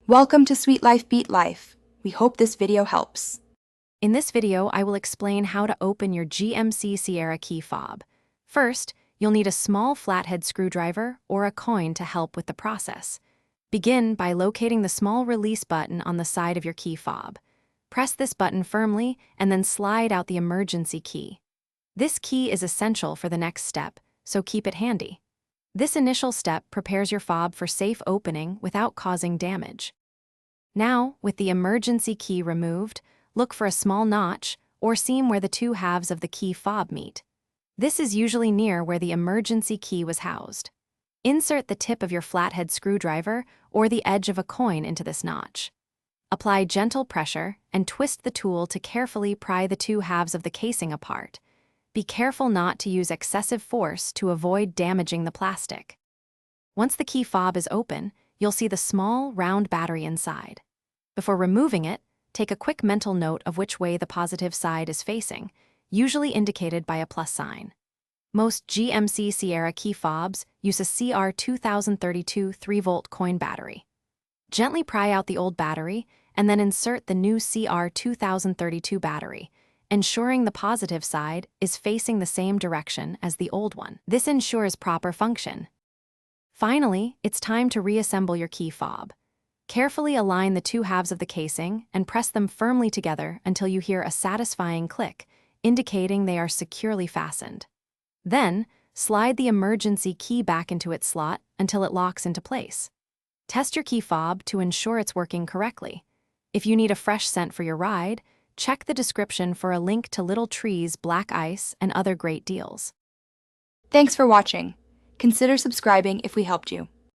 Welcome to Sweet Life Beat Life. We hope this video helps. In this video, I will explain how to open your GMC Sierra key fob. First, you'll need a small flathead screwdriver or a coin to help with the process. Begin by locating the small release button on the side of your key fob. Press this button firmly and then slide out the emergency key. This key is essential for the next step, so keep it handy. This initial step prepares your fob for safe opening without causing damage. Now, with the emergency key removed, look for a small notch or seam where the two halves of the key fob meet. This is usually near where the emergency key was housed. Insert the tip of your flathead screwdriver or the edge of a coin into this notch. Apply gentle pressure and twist the tool to carefully pry the two halves of the casing apart. Be careful not to use excessive force to avoid damaging the plastic. Once the key fob is open, you'll see the small, round battery inside. Before removing it, take a quick mental note of which way the positive side is facing, usually indicated by a plus sign. Most GMC Sierra key fobs use a CR2032 3-volt coin battery. Gently pry out the old battery and then insert the new CR2032 battery, ensuring the positive side is facing the same direction as the old one. This ensures proper function. Finally, it's time to reassemble your key fob. Carefully align the two halves of the casing and press them firmly together until you hear a satisfying click, indicating they are securely fastened. Then, slide the emergency key back into its slot until it locks into place. Test your key fob to ensure it's working correctly. If you need a fresh scent for your ride, check the description for a link to Little Tree's black ice and other great deals. Thanks for watching. Consider subscribing if we helped you.